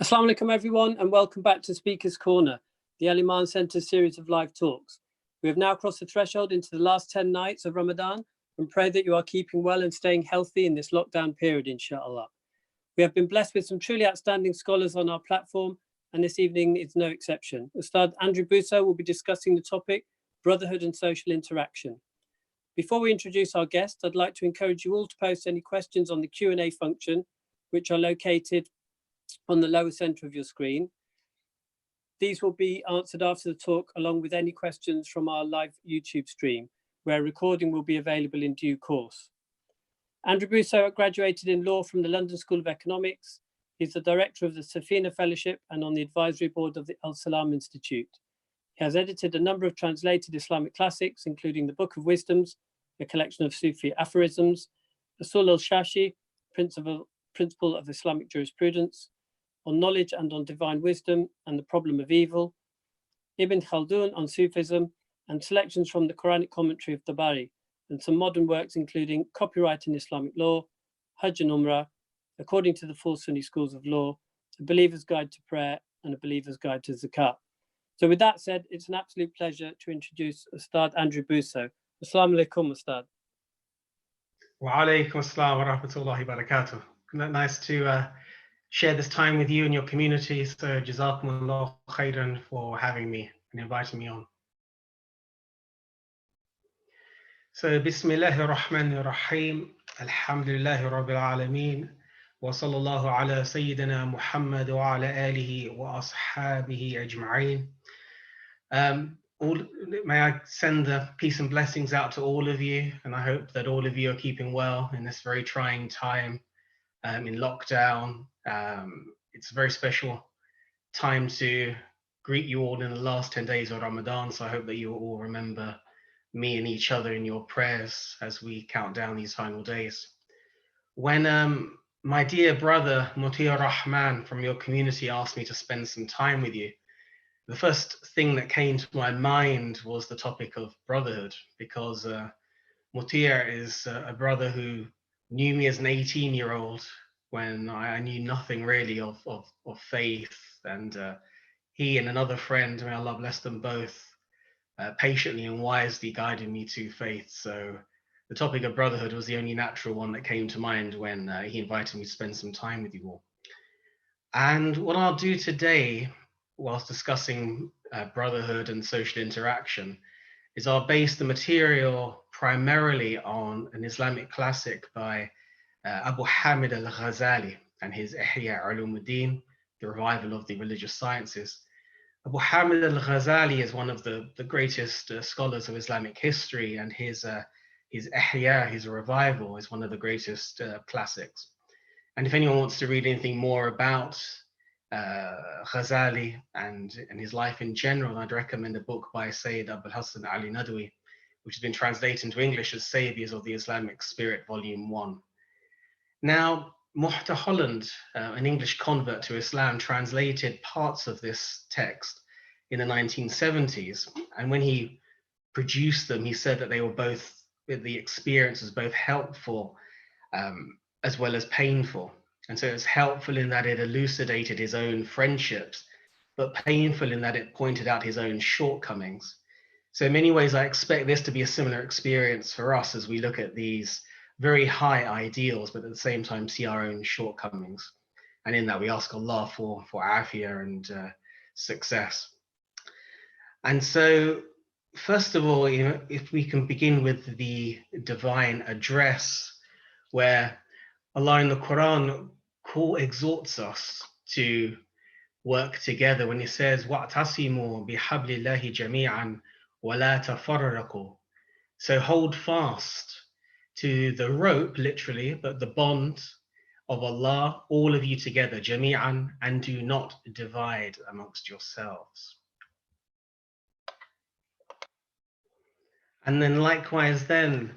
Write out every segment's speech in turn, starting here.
Assalamu alaikum everyone, and welcome back to Speaker's Corner, the Al-Emaan Centre's series of live talks. We have now crossed the threshold into the last 10 nights of Ramadan and pray that you are keeping well and staying healthy in this lockdown period, inshallah. We have been blessed with some truly outstanding scholars on our platform, and this evening is no exception. Ustadh Andrew Booso will be discussing the topic, Brotherhood and Social Interaction. Before we introduce our guests, I'd like to encourage you all to post any questions on the Q&A function, which are located on the lower center of your screen. These will be answered after the talk, along with any questions from our live YouTube stream, where a recording will be available in due course. Andrew Booso graduated in law from the London School of Economics. He's the director of the Safina Fellowship and on the advisory board of the Al-Salam Institute. He has edited a number of translated Islamic classics, including the Book of Wisdoms, a collection of Sufi aphorisms, Usul al-Shashi, Principle of Islamic Jurisprudence, on knowledge and on divine wisdom and the problem of evil, Ibn Khaldun on Sufism, and selections from the Quranic commentary of Tabari, and some modern works including Copyright in Islamic Law, Hajj and Umrah, According to the Four Sunni Schools of Law, A Believer's Guide to Prayer, and A Believer's Guide to Zakat. So with that said, it's an absolute pleasure to introduce Ustadh Andrew Booso. Assalamu alaikum, Ustadh. Wa alaikum assalam wa rahmatullahi wa barakatuh. Nice to share this time with you and your community. So jazakumullah khairan for having me and inviting me on. So bismillahir rahmanir rahim. Alhamdulillahi rabbil alameen. Wa sallallahu ala sayyidina Muhammad wa ala alihi wa ashabihi ajma'een. May I send the peace and blessings out to all of you, and I hope that all of you are keeping well in this very trying time in lockdown. It's a very special time to greet you all in the last 10 days of Ramadan, so I hope that you all remember me and each other in your prayers as we count down these final days. When my dear brother Mutir Rahman from your community asked me to spend some time with you, the first thing that came to my mind was the topic of brotherhood, because Mutir is a brother who knew me as an 18-year-old when I knew nothing really of faith, and he and another friend, may Allah bless them both, patiently and wisely guided me to faith. So the topic of brotherhood was the only natural one that came to mind when he invited me to spend some time with you all. And what I'll do today, whilst discussing brotherhood and social interaction, is I'll base the material primarily on an Islamic classic by Abu Hamid al-Ghazali and his Ihya Ulumuddin, the revival of the religious sciences. Abu Hamid al-Ghazali is one of the greatest scholars of Islamic history, and his Ihya, his revival, is one of the greatest classics. And if anyone wants to read anything more about Ghazali and his life in general, I'd recommend a book by Sayyid Abul Hassan Ali Nadwi, which has been translated into English as Saviors of the Islamic Spirit, Volume 1. Now, Muhta Holland, an English convert to Islam, translated parts of this text in the 1970s. And when he produced them, he said that they were both, the experience was both helpful as well as painful. And so it was helpful in that it elucidated his own friendships, but painful in that it pointed out his own shortcomings. So in many ways, I expect this to be a similar experience for us as we look at these very high ideals, but at the same time see our own shortcomings. And in that we ask Allah for afiyah and success. And so, first of all, if we can begin with the divine address, where Allah in the Quran exhorts us to work together when he says, وَاعْتَصِمُوا بِحَبْلِ اللَّهِ جَمِيعًا وَلَا تَفَرَّقُوا. So hold fast to the rope, literally, but the bond of Allah, all of you together, jami'an, and do not divide amongst yourselves. And then likewise then,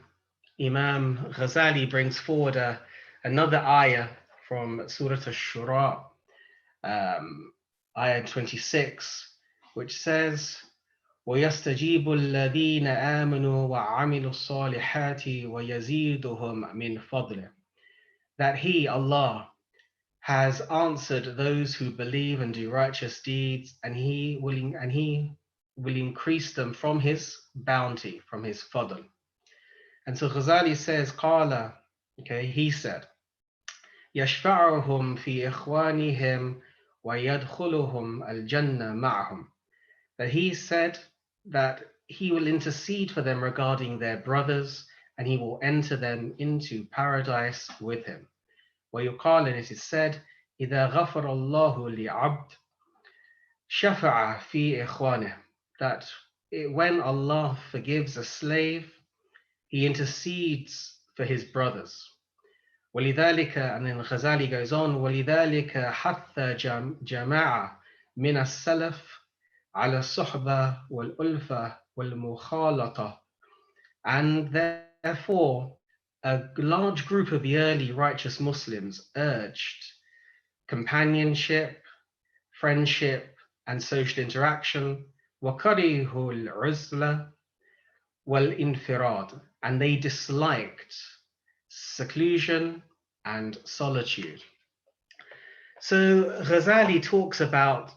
Imam Ghazali brings forward another ayah from Surah Ash-Shura, ayah 26, which says, وَيَسْتَجِيبُ الَّذِينَ آمَنُوا وَعَمِلُوا الصَّالِحَاتِ وَيَزِيدُهُم مِّن فَضْلِهِ. That he, Allah, has answered those who believe and do righteous deeds, and he will increase them from his bounty, from his fadl. And so Ghazali says, Qala, okay, he said, يشفعهم في إخوانهم ويدخلهم الجنة معهم. That he said that he will intercede for them regarding their brothers, and he will enter them into paradise with him. ويقال, and it is said, إذا غفر الله لعبد شفع في إخوانه. That when Allah forgives a slave, he intercedes for his brothers. ولذلك, and then Ghazali goes on, ولذلك حث جماعة من السلف على الصحبة والألفة والمخالطة. And therefore, a large group of the early righteous Muslims urged companionship, friendship, and social interaction. وكرهوا العزلة والانفراد. And they disliked seclusion and solitude. So Ghazali talks about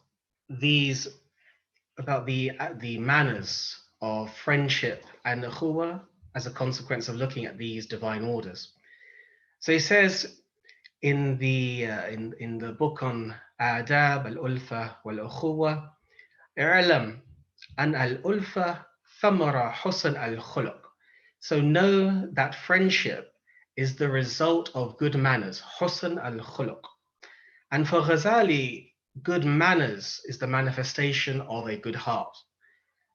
these, about the manners of friendship and ukhuwa as a consequence of looking at these divine orders. So he says in the book on Adab al-Ulfa wal-Ukhuwa, اعلم أن الألفة ثمرة حسن الخلق. So know that friendship is the result of good manners, حسن الخلق. And for Ghazali, good manners is the manifestation of a good heart.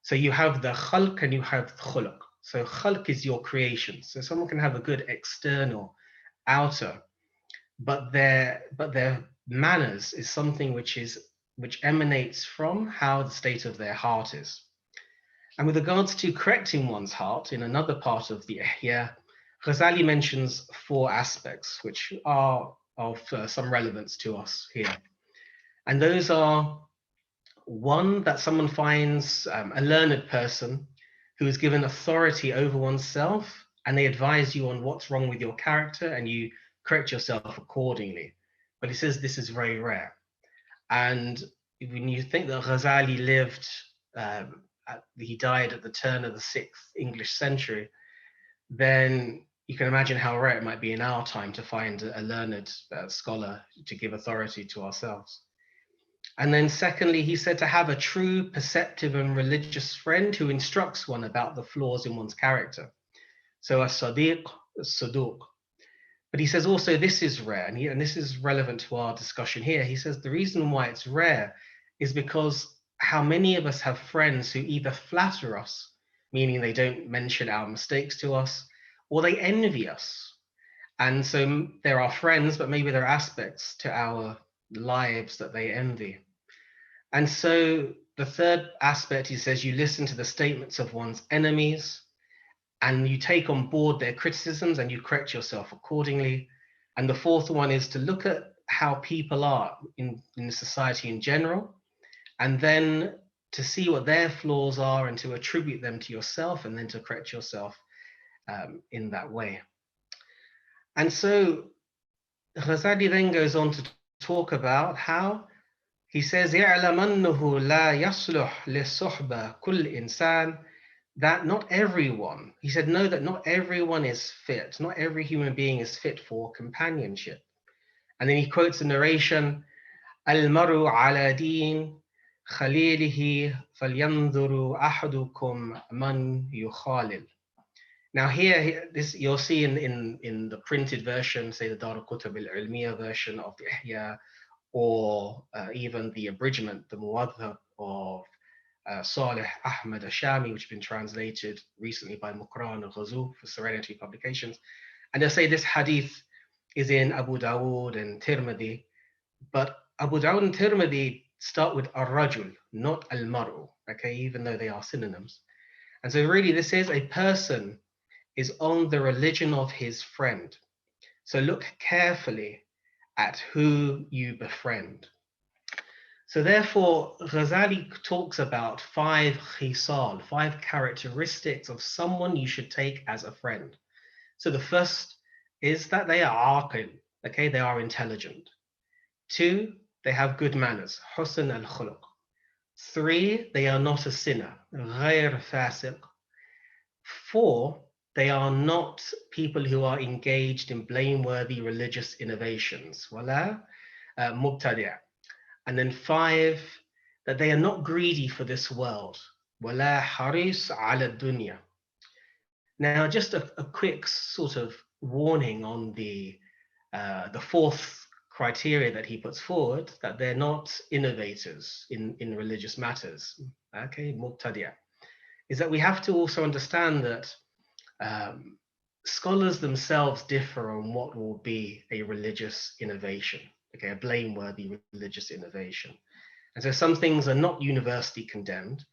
So you have the khalq and you have khuluq. So khalq is your creation. So someone can have a good external, outer, but their manners is something which emanates from how the state of their heart is. And with regards to correcting one's heart, in another part of the Ihya, Ghazali mentions 4 aspects which are of some relevance to us here. And those are, 1, that someone finds a learned person who is given authority over oneself, and they advise you on what's wrong with your character, and you correct yourself accordingly. But he says this is very rare. And when you think that Ghazali lived, he died at the turn of the 6th English century, then you can imagine how rare it might be in our time to find a learned scholar to give authority to ourselves. And then secondly, he said to have a true, perceptive and religious friend who instructs one about the flaws in one's character. So a sadiq, a saduq. But he says also this is rare, and this is relevant to our discussion here. He says the reason why it's rare is because how many of us have friends who either flatter us, meaning they don't mention our mistakes to us, or they envy us. And so there are friends, but maybe there are aspects to our lives that they envy. And so the third aspect, he says, you listen to the statements of one's enemies, and you take on board their criticisms and you correct yourself accordingly. And the fourth one is to look at how people are in society in general, and then to see what their flaws are and to attribute them to yourself, and then to correct yourself in that way. And so Ghazali then goes on to talk about how he says, يَعْلَمْ أَنَّهُ لَا يَصْلُحْ لِلصُّحْبَةِ كُلِّ إِنسَانٍ, that not everyone, he said, know that not everyone is fit, not every human being is fit for companionship. And then he quotes a narration, الْمَرُ عَلَى دِينِ خَلِيلِهِ فَلْيَنْظُرُ أَحَدُكُمْ مَنْ يُخَالِلُ. Now here, this you'll see in the printed version, say the Dar al-Qutb al-Ilmiya version of the Ihya, or even the abridgment, the Muwadhab of Salih Ahmad Ashami, which has been translated recently by Muqran al-Ghazoo for Serenity Publications. And they'll say this hadith is in Abu Dawood and Tirmidhi, but Abu Dawood and Tirmidhi start with ar-rajul, not al-mar'u, okay, even though they are synonyms. And so really this is a person is on the religion of his friend. So look carefully at who you befriend. So therefore, Ghazali talks about 5 khisal, 5 characteristics of someone you should take as a friend. So the first is that they are aqil, okay, they are intelligent. 2, they have good manners, husn al-khuluq. 3, they are not a sinner, غير فاسق. 4, they are not people who are engaged in blameworthy religious innovations, ولا مبتدع. And then 5, that they are not greedy for this world, ولا حريص على الدنيا. Now, just a quick sort of warning on the 4th criteria that he puts forward, that they're not innovators in religious matters, okay, mubtadi'a, is that we have to also understand that scholars themselves differ on what will be a religious innovation, okay, a blameworthy religious innovation. And so some things are not universally condemned,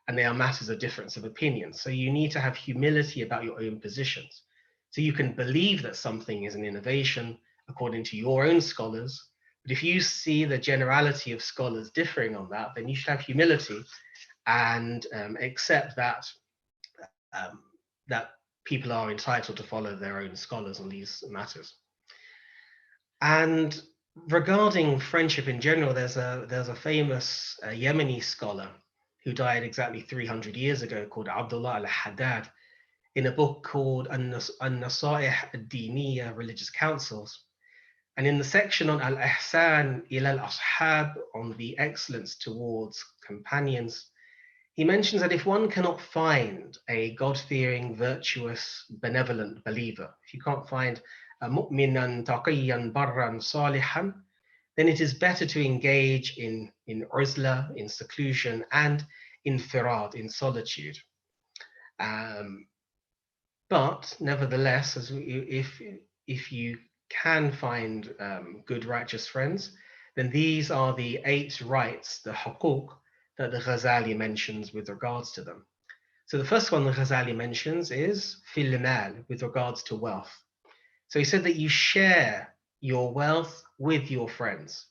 and they are matters of difference of opinion. So you need to have humility about your own positions. So you can believe that something is an innovation according to your own scholars, but if you see the generality of scholars differing on that, then you should have humility and accept that that people are entitled to follow their own scholars on these matters. And regarding friendship in general, there's a famous Yemeni scholar who died exactly 300 years ago called Abdullah al-Haddad, in a book called An-Nasaih ad-Diniyya, Religious Counsels. And in the section on Al-Ihsan ila al-Ashab, on the excellence towards companions, he mentions that if one cannot find a God-fearing, virtuous, benevolent believer, if you can't find a mu'minan taqiyyan barran salihan, then it is better to engage in uzla, in seclusion, and in firad, in solitude. But nevertheless, if you can find good, righteous friends, then these are the 8 rights, the huquq, that the Ghazali mentions with regards to them. So the first one the Ghazali mentions is fil mal, with regards to wealth. So he said that you share your wealth with your friends.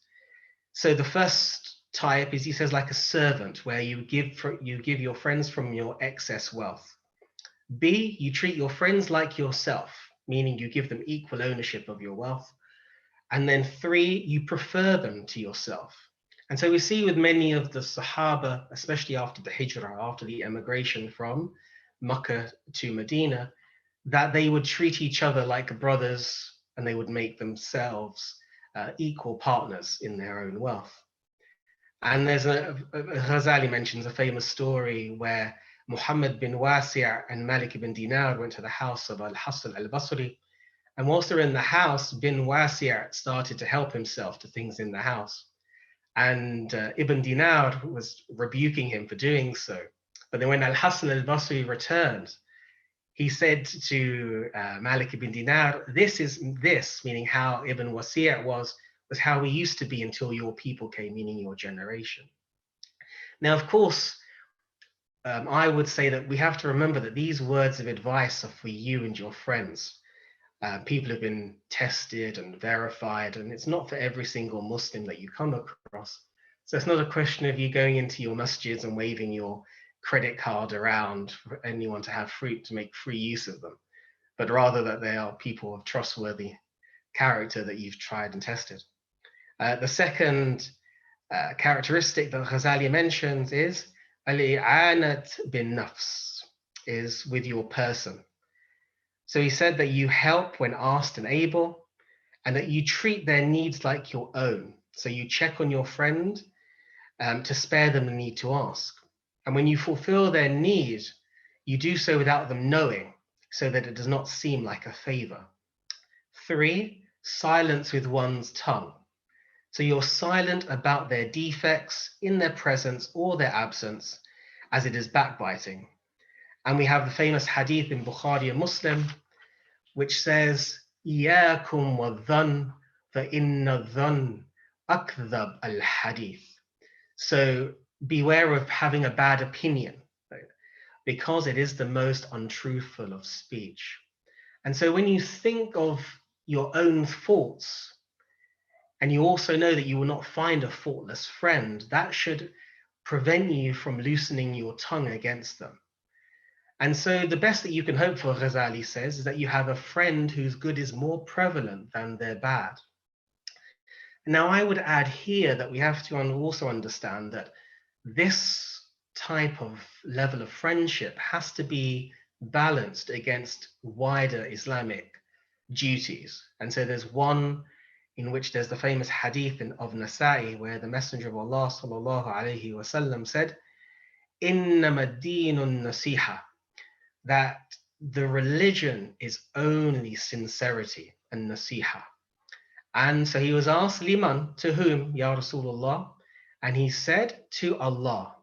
So the first type is, he says, like a servant, where you give your friends from your excess wealth. B, you treat your friends like yourself, meaning you give them equal ownership of your wealth. And then 3, you prefer them to yourself. And so we see with many of the Sahaba, especially after the Hijrah, after the emigration from Makkah to Medina, that they would treat each other like brothers, and they would make themselves equal partners in their own wealth. And there's Ghazali mentions a famous story where Muhammad bin Wasi' and Malik bin Dinar went to the house of Al-Hasan al-Basri. And whilst they're in the house, bin Wasi' started to help himself to things in the house. And Ibn Dinar was rebuking him for doing so. But then when Al-Hasan al-Basri returned, he said to Malik ibn Dinar, this, meaning how Ibn Wasi' was how we used to be until your people came, meaning your generation. Now, of course, I would say that we have to remember that these words of advice are for you and your friends. People have been tested and verified, and it's not for every single Muslim that you come across. So it's not a question of you going into your masjids and waving your credit card around for anyone to have fruit to make free use of them, but rather that they are people of trustworthy character that you've tried and tested. The second characteristic that Ghazali mentions is Al-I'anat bin Nafs, is with your person. So he said that you help when asked and able, and that you treat their needs like your own. So you check on your friend to spare them the need to ask. And when you fulfill their need, you do so without them knowing, so that it does not seem like a favor. 3, silence with one's tongue. So you're silent about their defects in their presence or their absence, as it is backbiting. And we have the famous hadith in Bukhari and Muslim, which says, إِيَّاكُمْ وَالظَّنَّ فَإِنَّ الظَّنَّ أَكْذَبَ الْحَدِيثِ. So beware of having a bad opinion, because it is the most untruthful of speech. And so when you think of your own faults, and you also know that you will not find a faultless friend, that should prevent you from loosening your tongue against them. And so the best that you can hope for, Ghazali says, is that you have a friend whose good is more prevalent than their bad. Now, I would add here that we have to also understand that this type of level of friendship has to be balanced against wider Islamic duties. And so there's one in which there's the famous hadith of Nasa'i, where the Messenger of Allah sallallahu alaihi wasallam said, "Innama dinun nasiha," that the religion is only sincerity and nasiha. And so he was asked, Liman, to whom, Ya Rasulullah? And he said, to Allah,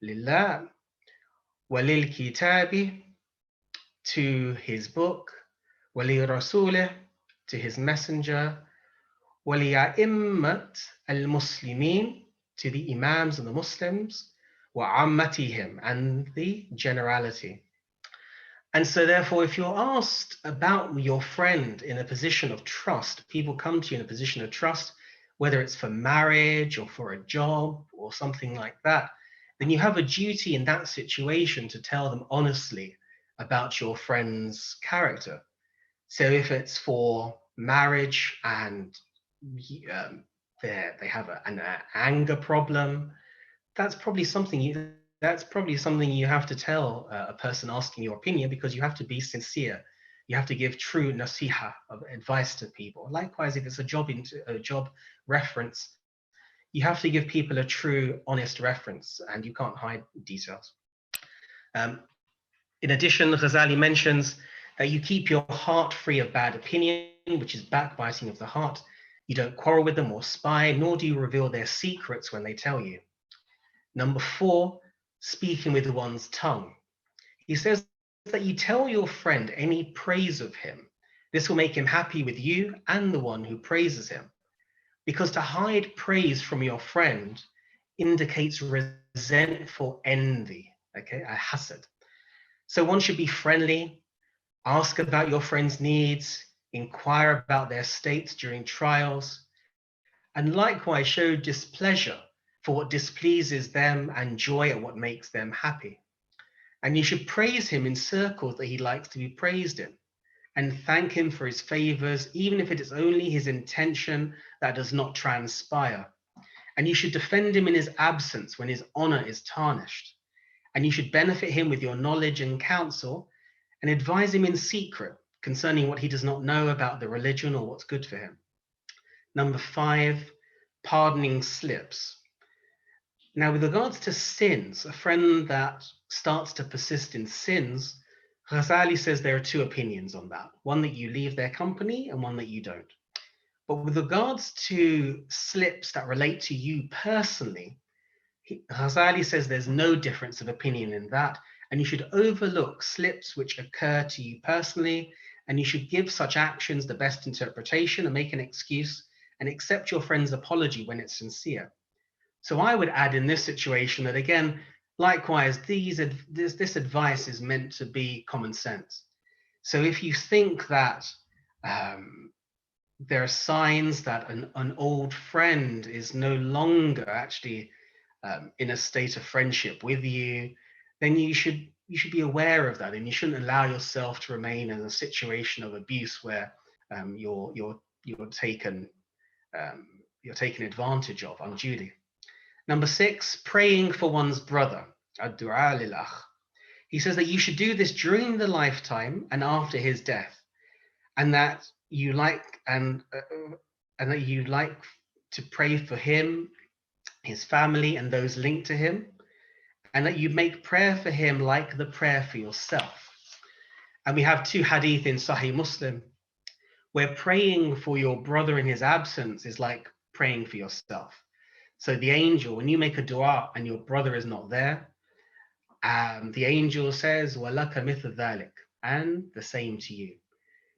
Lillah, walil kitabi, to his book, wali rasulih, to his messenger, wali a'immat al-muslimin, to the imams of the Muslims, wa ammatihim, and the generality. And so therefore, if you're asked about your friend in a position of trust, people come to you in a position of trust, whether it's for marriage or for a job or something like that, then you have a duty in that situation to tell them honestly about your friend's character. So if it's for marriage and they have an anger problem, that's probably something you have to tell a person asking your opinion, because you have to be sincere. You have to give true nasiha of advice to people. Likewise, if it's a job reference, you have to give people a true, honest reference, and you can't hide details. In addition, Ghazali mentions that you keep your heart free of bad opinion, which is backbiting of the heart. You don't quarrel with them or spy, nor do you reveal their secrets when they tell you. Number 4, speaking with one's tongue. He says that you tell your friend any praise of him. This will make him happy with you and the one who praises him. Because to hide praise from your friend indicates resentful envy, okay, a hasad. So one should be friendly, ask about your friend's needs, inquire about their state during trials, and likewise show displeasure for what displeases them and joy at what makes them happy. And you should praise him in circles that he likes to be praised in, and thank him for his favors, even if it is only his intention that does not transpire. And you should defend him in his absence when his honor is tarnished. And you should benefit him with your knowledge and counsel, and advise him in secret concerning what he does not know about the religion or what's good for him. Number 5, pardoning slips. Now, with regards to sins, a friend that starts to persist in sins, Ghazali says there are 2 opinions on that. One that you leave their company and one that you don't. But with regards to slips that relate to you personally, Ghazali says there's no difference of opinion in that, and you should overlook slips which occur to you personally, and you should give such actions the best interpretation and make an excuse and accept your friend's apology when it's sincere. So I would add in this situation that, again, likewise, this advice is meant to be common sense. So if you think that there are signs that an old friend is no longer actually in a state of friendship with you, then you should be aware of that, and you shouldn't allow yourself to remain in a situation of abuse where you're taken advantage of unduly. Number 6, praying for one's brother, ad-du'a lil akh. He says that you should do this during the lifetime and after his death, and that you like to pray for him, his family, and those linked to him, and that you make prayer for him like the prayer for yourself. And we have 2 hadith in Sahih Muslim where praying for your brother in his absence is like praying for yourself. So the angel, when you make a dua and your brother is not there, the angel says, وَلَكَ مِثْلُ ذَلِكَ, and the same to you.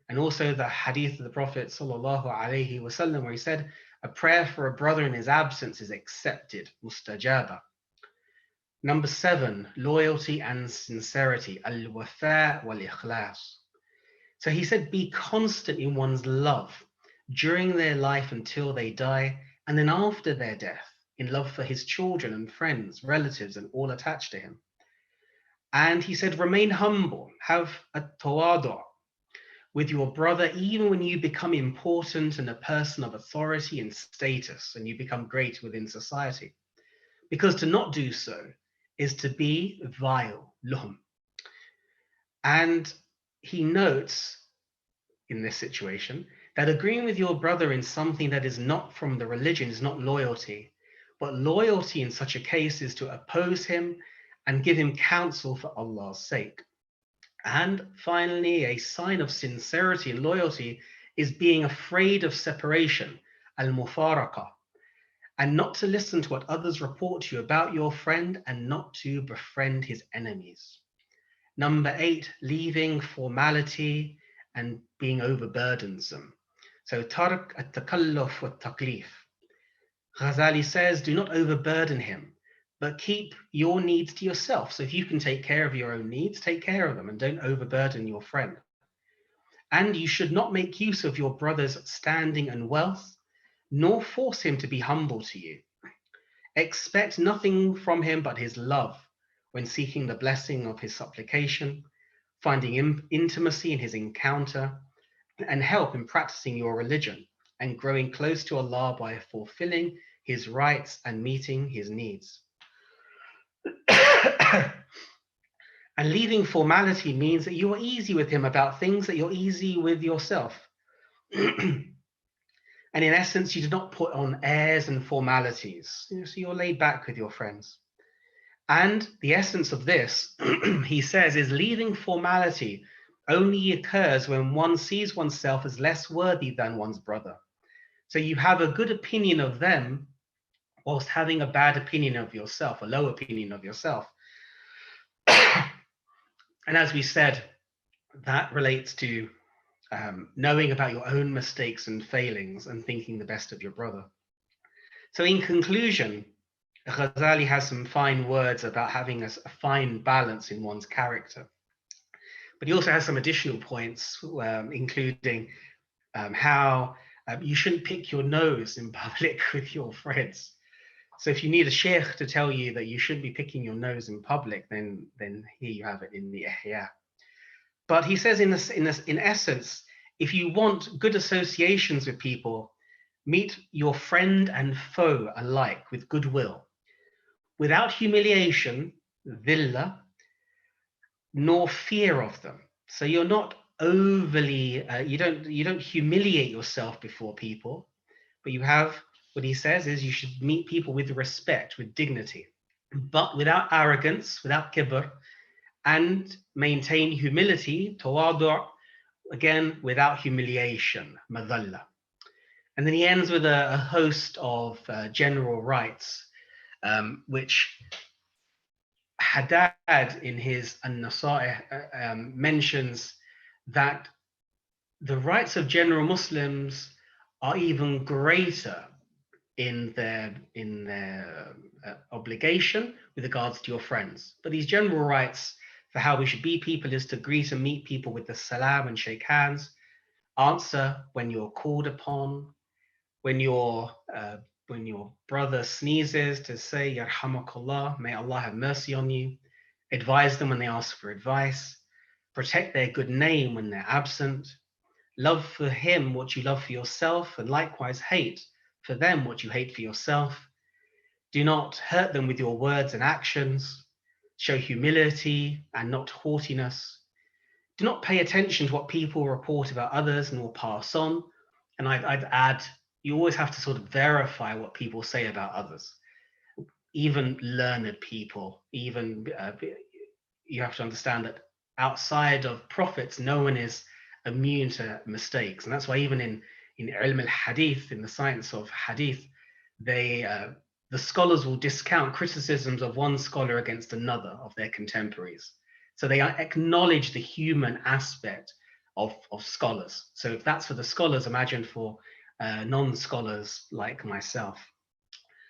And also the hadith of the Prophet sallallahu alaihi wasallam, where he said, a prayer for a brother in his absence is accepted, mustajaba. Number 7, loyalty and sincerity, al-wafa wal-ikhlas. So he said, be constant in one's love during their life until they die, and then after their death, in love for his children and friends, relatives, and all attached to him. And he said, remain humble, have a tawadu', with your brother even when you become important and a person of authority and status and you become great within society. Because to not do so is to be vile, luhm. And he notes in this situation that agreeing with your brother in something that is not from the religion is not loyalty, but loyalty in such a case is to oppose him and give him counsel for Allah's sake. And finally, a sign of sincerity and loyalty is being afraid of separation, al-mufaraqah, and not to listen to what others report to you about your friend and not to befriend his enemies. Number 8, leaving formality and being overburdensome. So tark at-takalluf wa taklif. Ghazali says, do not overburden him, but keep your needs to yourself. So if you can take care of your own needs, take care of them and don't overburden your friend. And you should not make use of your brother's standing and wealth, nor force him to be humble to you. Expect nothing from him but his love when seeking the blessing of his supplication, finding intimacy in his encounter, and help in practicing your religion and growing close to Allah by fulfilling his rights and meeting his needs. And leaving formality means that you are easy with him about things that you're easy with yourself. And in essence, you do not put on airs and formalities. So you're laid back with your friends. And the essence of this, he says, is leaving formality only occurs when one sees oneself as less worthy than one's brother. So you have a good opinion of them whilst having a bad opinion of yourself, a low opinion of yourself. And as we said, that relates to knowing about your own mistakes and failings and thinking the best of your brother. So in conclusion, Ghazali has some fine words about having a fine balance in one's character. But he also has some additional points, including how you shouldn't pick your nose in public with your friends. So if you need a sheikh to tell you that you shouldn't be picking your nose in public, then here you have it in the Ihya. But he says in essence, if you want good associations with people, meet your friend and foe alike with goodwill, without humiliation, dhilla, nor fear of them. So you're not overly, you don't humiliate yourself before people, but you have, what he says is you should meet people with respect, with dignity, but without arrogance, without kibr, and maintain humility, tawadu', again, without humiliation, madalla. And then he ends with a host of general rights, which Haddad in his An-Nasa'ih mentions that the rights of general Muslims are even greater in their obligation with regards to your friends. But these general rights for how we should be people is to greet and meet people with the salam and shake hands, answer when you're called upon, when your brother sneezes, to say yarhamakallah, may Allah have mercy on you, advise them when they ask for advice, protect their good name when they're absent, love for him what you love for yourself, and likewise hate for them what you hate for yourself. Do not hurt them with your words and actions. Show humility and not haughtiness. Do not pay attention to what people report about others and will pass on. And I'd add, you always have to sort of verify what people say about others. Even learned people, even you have to understand that outside of prophets, no one is immune to mistakes. And that's why even in ilm al-hadith, in the science of hadith, the scholars will discount criticisms of one scholar against another of their contemporaries. So they acknowledge the human aspect of scholars. So if that's for the scholars, imagine for non-scholars like myself.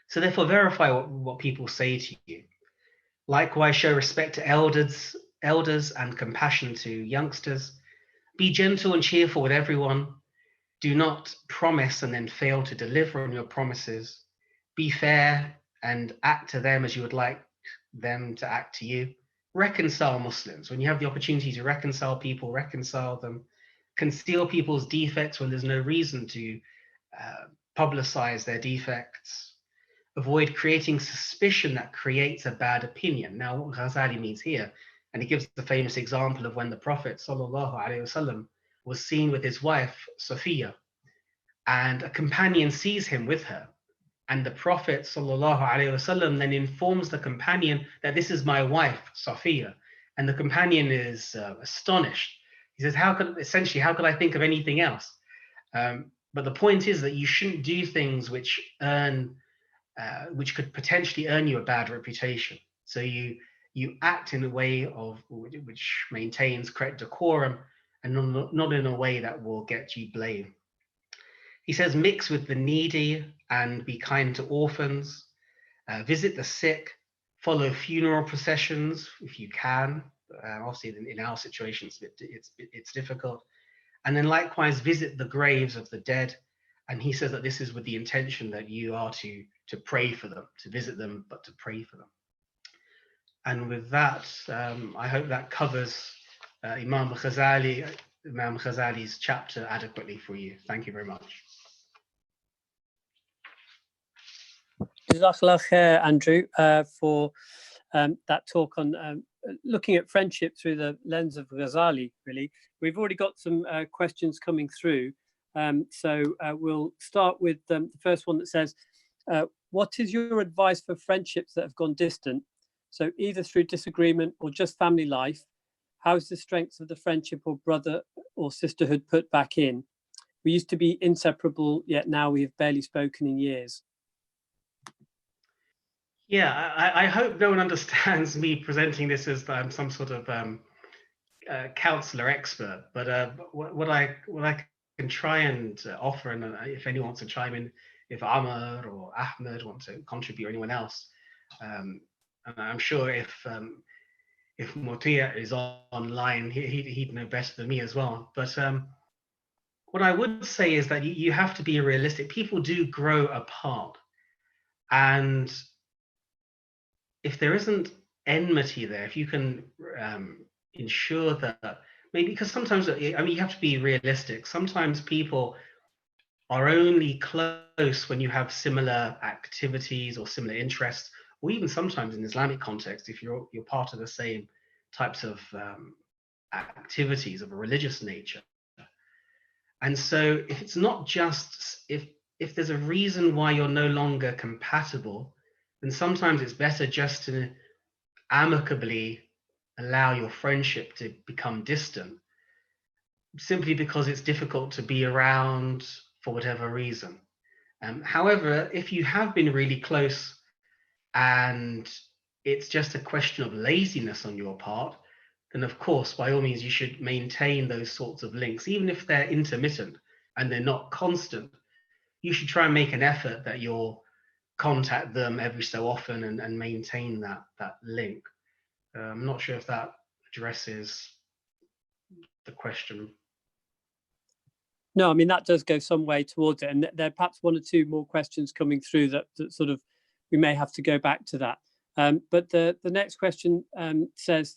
So therefore verify what people say to you. Likewise, show respect to elders and compassion to youngsters. Be gentle and cheerful with everyone. Do not promise and then fail to deliver on your promises. Be fair and act to them as you would like them to act to you. Reconcile Muslims. When you have the opportunity to reconcile people, reconcile them. conceal people's defects when there's no reason to publicize their defects, avoid creating suspicion that creates a bad opinion. Now, what Ghazali means here, and he gives the famous example of when the Prophet ﷺ was seen with his wife, Safiya, and a companion sees him with her. And the Prophet ﷺ then informs the companion that this is my wife, Safiya. And the companion is astonished. He says, how could I think of anything else? But the point is that you shouldn't do things which could potentially earn you a bad reputation. So you act in a way which maintains correct decorum, and not in a way that will get you blame. He says, mix with the needy and be kind to orphans, visit the sick, follow funeral processions if you can. Obviously, in our situations, it's difficult. And then likewise, visit the graves of the dead. And he says that this is with the intention that you are to pray for them, to visit them, but to pray for them. And with that, I hope that covers Imam Ghazali's chapter adequately for you. Thank you very much. Jazakallah khair, Andrew, for that talk on looking at friendship through the lens of Ghazali, really. We've already got some questions coming through. So we'll start with the first one that says, what is your advice for friendships that have gone distant? So either through disagreement or just family life, how is the strength of the friendship or brother or sisterhood put back in? We used to be inseparable, yet now we have barely spoken in years. Yeah, I hope no one understands me presenting this as some sort of counselor expert, but what I can try and offer, and if anyone wants to chime in, if Amr or Ahmed want to contribute, or anyone else, and I'm sure if Motia is online, he'd know better than me as well. But what I would say is that you have to be realistic. People do grow apart, and if there isn't enmity there, if you can ensure that, maybe, because sometimes, I mean, you have to be realistic. Sometimes people are only close when you have similar activities or similar interests, or even sometimes in Islamic context, if you're part of the same types of activities of a religious nature. And so if it's not just, if there's a reason why you're no longer compatible, then sometimes it's better just to amicably allow your friendship to become distant, simply because it's difficult to be around for whatever reason. However, if you have been really close and it's just a question of laziness on your part, then of course, by all means, you should maintain those sorts of links, even if they're intermittent and they're not constant. You should try and make an effort that you'll contact them every so often and maintain that link. I'm not sure if that addresses the question. No, I mean, that does go some way towards it. And there are perhaps one or two more questions coming through that sort of, we may have to go back to that. But the next question says,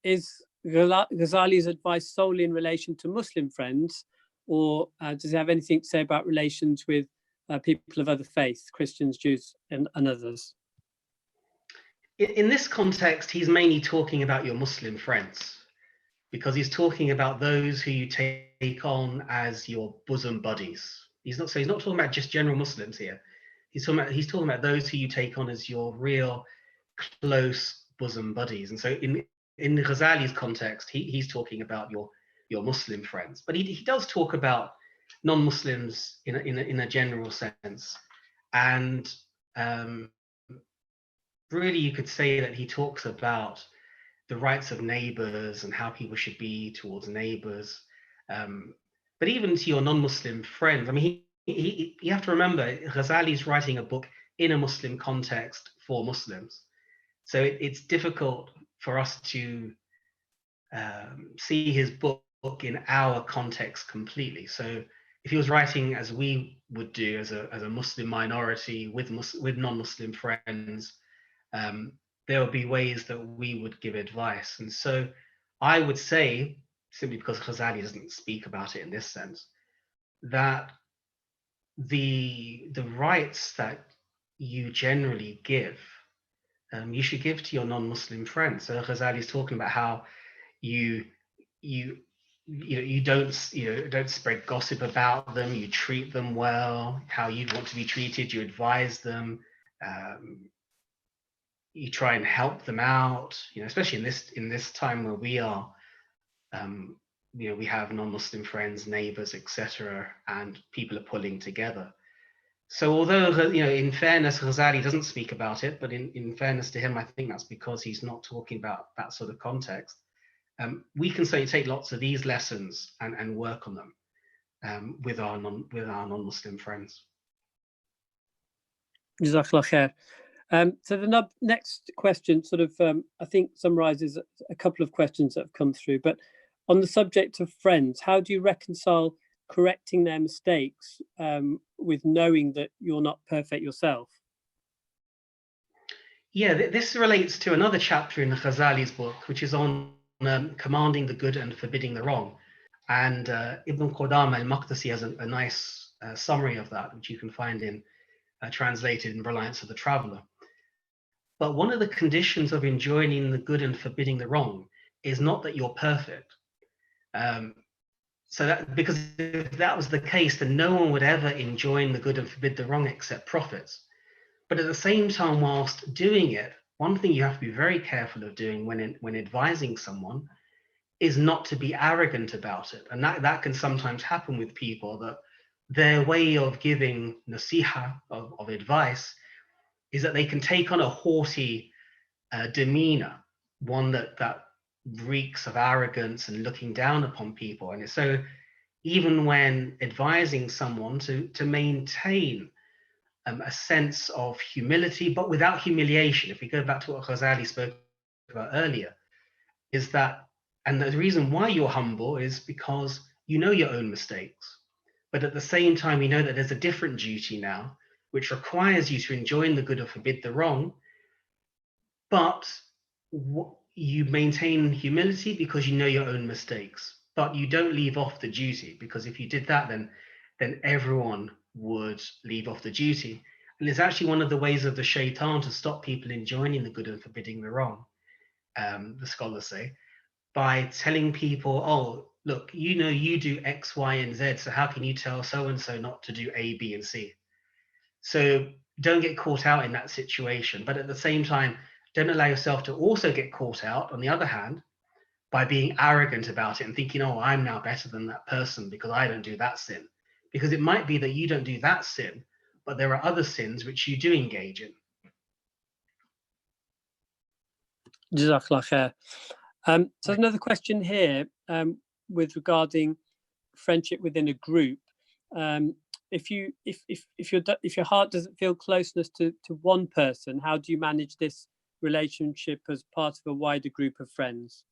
is Ghazali's advice solely in relation to Muslim friends, or does he have anything to say about relations with people of other faiths, Christians, Jews, and others? In this context, he's mainly talking about your Muslim friends, because he's talking about those who you take on as your bosom buddies. He's not talking about just general Muslims here. He's talking about those who you take on as your real close bosom buddies. And so in Ghazali's context, he's talking about your Muslim friends, but he does talk about non-Muslims in a general sense. And really, you could say that he talks about the rights of neighbors and how people should be towards neighbors. But even to your non-Muslim friends, I mean, you have to remember, Ghazali's writing a book in a Muslim context for Muslims. So it's difficult for us to see his book in our context completely. So if he was writing as we would do as a Muslim minority with non-Muslim friends, there would be ways that we would give advice. And so I would say, simply because Ghazali doesn't speak about it in this sense, that the rights that you generally give, you should give to your non-Muslim friends. So Ghazali is talking about how you don't don't spread gossip about them. You treat them well, how you'd want to be treated. You advise them. You try and help them out. Especially in this time where we are. We have non-Muslim friends, neighbors, etc., and people are pulling together. So although, in fairness, Ghazali doesn't speak about it, but in fairness to him, I think that's because he's not talking about that sort of context. We can certainly take lots of these lessons and work on them with our non-Muslim friends. Jazakallah khair. So the next question sort of, I think, summarizes a couple of questions that have come through. But on the subject of friends, how do you reconcile correcting their mistakes with knowing that you're not perfect yourself? Yeah, this relates to another chapter in Ghazali's book, which is on commanding the good and forbidding the wrong. And Ibn Qudama al-Maqdisi has a nice summary of that, which you can find in translated in Reliance of the Traveller. But one of the conditions of enjoining the good and forbidding the wrong is not that you're perfect. Because if that was the case, then no one would ever enjoin the good and forbid the wrong except prophets. But at the same time, whilst doing it, one thing you have to be very careful of doing when advising someone is not to be arrogant about it. And that can sometimes happen with people, that their way of giving nasiha, of advice, is that they can take on a haughty demeanor, one that reeks of arrogance and looking down upon people. And so even when advising someone to maintain a sense of humility, but without humiliation, if we go back to what Ghazali spoke about earlier, is that, and the reason why you're humble is because you know your own mistakes, but at the same time, you know that there's a different duty now, which requires you to enjoin the good or forbid the wrong, but you maintain humility because you know your own mistakes, but you don't leave off the duty, because if you did that, then everyone would leave off the duty. And it's actually one of the ways of the shaitan to stop people enjoining the good and forbidding the wrong, the scholars say, by telling people, oh, look, you do X, Y, and Z, so how can you tell so-and-so not to do A, B, and C? So don't get caught out in that situation. But at the same time, don't allow yourself to also get caught out, on the other hand, by being arrogant about it and thinking, oh, I'm now better than that person because I don't do that sin. Because it might be that you don't do that sin, but there are other sins which you do engage in. Jazakallah khair. So another question here with regarding friendship within a group. If your heart doesn't feel closeness to one person, how do you manage this relationship as part of a wider group of friends?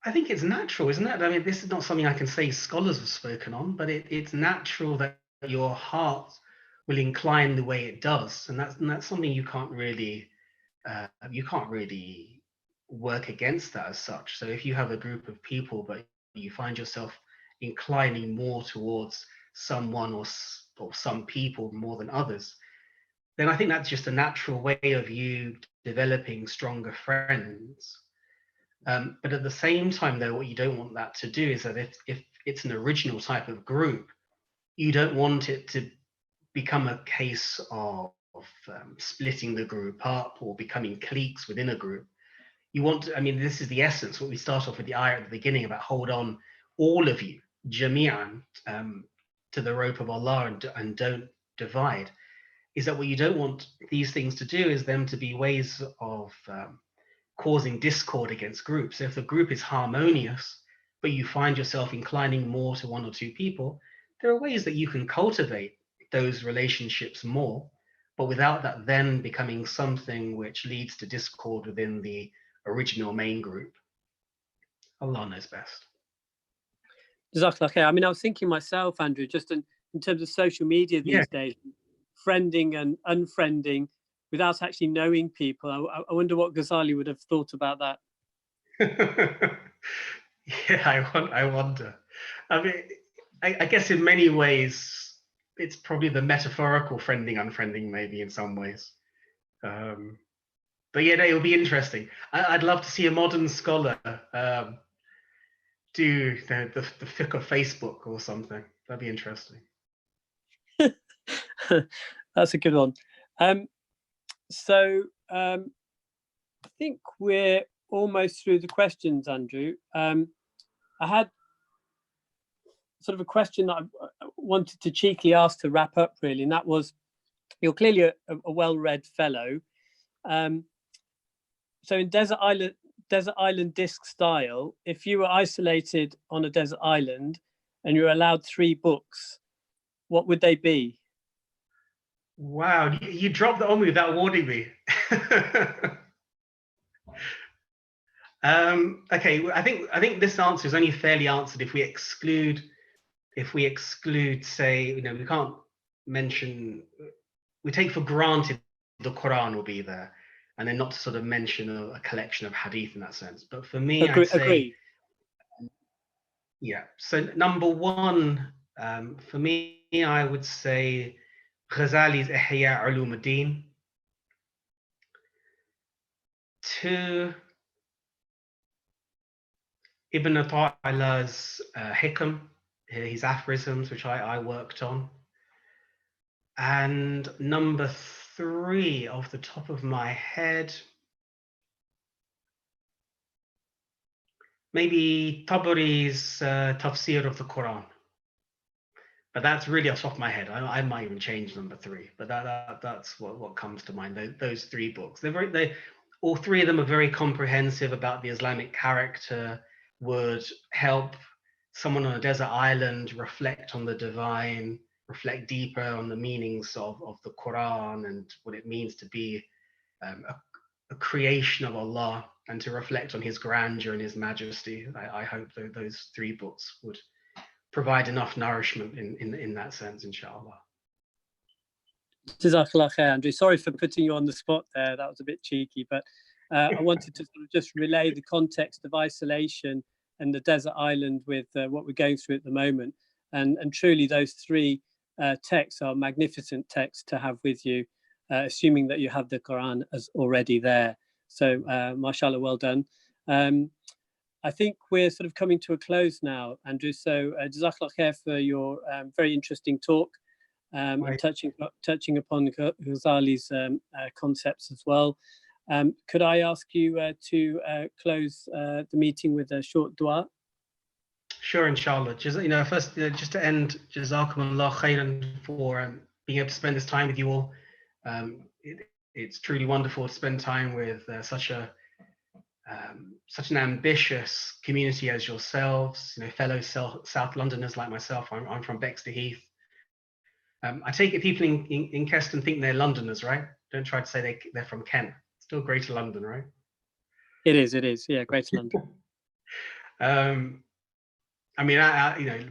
I think it's natural, isn't it? I mean, this is not something I can say scholars have spoken on, but it's natural that your heart will incline the way it does, and that's something you can't really work against that as such. So if you have a group of people, but you find yourself inclining more towards someone or some people more than others, then I think that's just a natural way of you developing stronger friends. But at the same time, though, what you don't want that to do is that if it's an original type of group, you don't want it to become a case of splitting the group up or becoming cliques within a group. You want to, I mean, this is the essence, what we start off with the ayah at the beginning about hold on, all of you, jami'an, to the rope of Allah and don't divide, is that what you don't want these things to do is them to be ways of causing discord against groups. So if the group is harmonious, but you find yourself inclining more to one or two people, there are ways that you can cultivate those relationships more, but without that then becoming something which leads to discord within the original main group. Allah knows best. Jazakallah khair. I mean, I was thinking myself, Andrew, just in terms of social media these days, friending and unfriending without actually knowing people. I wonder what Ghazali would have thought about that. Yeah, I wonder. I mean, I guess in many ways, it's probably the metaphorical friending, unfriending, maybe in some ways. But yeah, no, it'll be interesting. I'd love to see a modern scholar do the fiqh of Facebook or something. That'd be interesting. That's a good one. So I think we're almost through the questions, Andrew. I had sort of a question that I wanted to cheekily ask to wrap up, really, and that was, you're clearly a well-read fellow. So in desert island disc style, if you were isolated on a desert island and you were allowed 3 books, what would they be? Wow, you dropped that on me without warning me. Okay, I think this answer is only fairly answered if we exclude, say, we can't mention, we take for granted the Quran will be there, and then not to sort of mention a collection of hadith in that sense. But for me, I'd say, Agree. Yeah. So number 1, for me, I would say Ghazali's Ihya Ulumuddin. 2, Ibn Ata'illah's Hikam, his aphorisms, which I worked on. And number 3, off the top of my head, maybe Tabari's Tafsir of the Quran. But that's really off the top of my head. I might even change number 3, but that's what comes to mind. Those 3 books. All 3 of them are very comprehensive about the Islamic character, would help someone on a desert island reflect on the divine, reflect deeper on the meanings of the Quran and what it means to be a creation of Allah, and to reflect on his grandeur and his majesty. I hope those 3 books would provide enough nourishment in that sense, inshallah. Jazakallah khair, Andrew. Sorry for putting you on the spot there. That was a bit cheeky, but I wanted to sort of just relay the context of isolation and the desert island with what we're going through at the moment. And truly those 3 texts are magnificent texts to have with you, assuming that you have the Quran as already there. So mashallah, well done. I think we're sort of coming to a close now, Andrew. So Jazakallah khair for your very interesting talk. And touching upon Ghazali's concepts as well. Could I ask you to close the meeting with a short dua? Sure, inshallah. First, just to end, Jazakumullah khairan for being able to spend this time with you all. It's truly wonderful to spend time with such an ambitious community as yourselves, fellow South Londoners like myself. I'm from Bexley Heath. I take it people in Keston think they're Londoners, right? Don't try to say they're from Kent. Still Greater London, right? It is. Yeah, Greater London. I mean,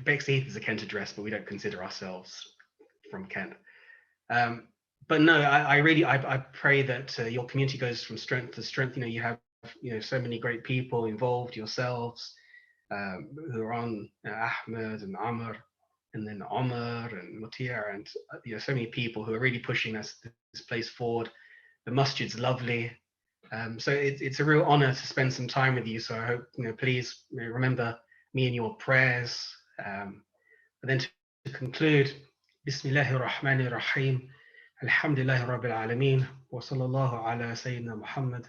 Bexley Heath is a Kent address, but we don't consider ourselves from Kent. But no, I pray that your community goes from strength to strength. You have so many great people involved yourselves, who are on Ahmed and Amr, and then Omar and Mutia, and so many people who are really pushing this place forward. The masjid's lovely. So it's a real honor to spend some time with you. So I hope, please remember me in your prayers. But then to conclude, Bismillahir Rahmanir Rahim, Alhamdulillahi Rabbil Alameen, wa sallallahu ala Sayyidina Muhammad.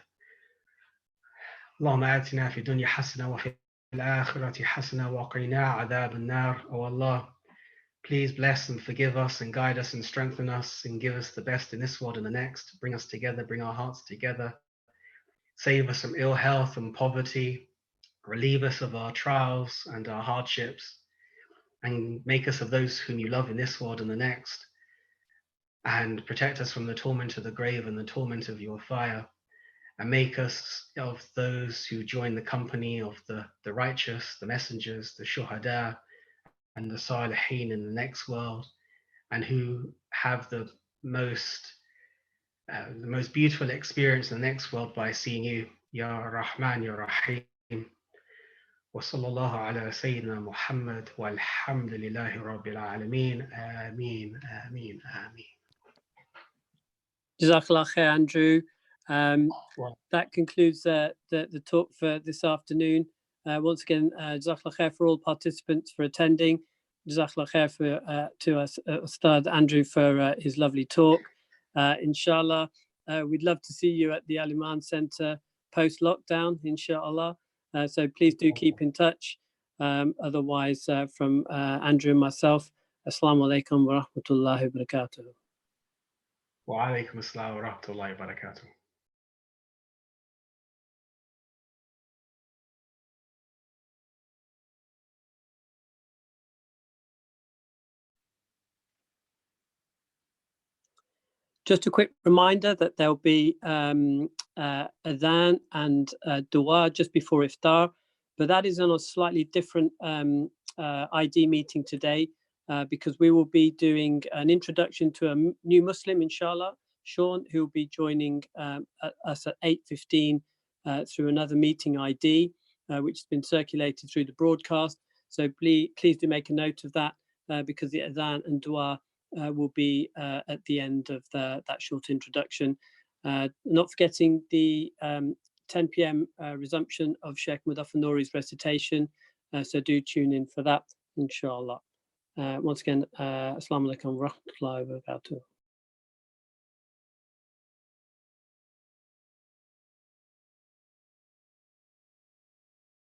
Allahumma atina fi dunya hasana wa fi al-akhirati hasana wa qina adhab an-nar. Oh Allah, please bless and forgive us and guide us and strengthen us and give us the best in this world and the next. Bring us together, bring our hearts together. Save us from ill health and poverty. Relieve us of our trials and our hardships. And make us of those whom you love in this world and the next. And protect us from the torment of the grave and the torment of your fire. And make us of those who join the company of the righteous, the messengers, the shuhada, and the salihin in the next world, and who have the most beautiful experience in the next world by seeing you, Ya Rahman, Ya Rahim. وصلى الله على سيدنا محمد والحمد لله رب العالمين آمين آمين آمين. Jazakallah khair, Andrew. Well, That concludes the talk for this afternoon. Once again, Jazakallah khair for all participants for attending. Jazakallah khair to us, Ustadh Andrew, for his lovely talk. Inshallah, we'd love to see you at the Al-Emaan Center post-lockdown, inshallah. So please do keep in touch. Otherwise, from Andrew and myself, Assalamu alaikum wa rahmatullahi wa barakatuh. wa alaikum assalam wa rahmatullahi wa barakatuh. Just a quick reminder that there'll be adhan and dua just before iftar, but that is on a slightly different ID meeting today because we will be doing an introduction to a new Muslim, inshallah, Sean, who will be joining us at 8:15 through another meeting ID, which has been circulated through the broadcast. So please do make a note of that because the adhan and dua will be at the end of that short introduction. Not forgetting the 10 p.m. Resumption of Sheikh Mudaffar Nouri's recitation. So do tune in for that, inshallah. Once again, Assalamu alaikum wa rahmatullahi wa barakatuh.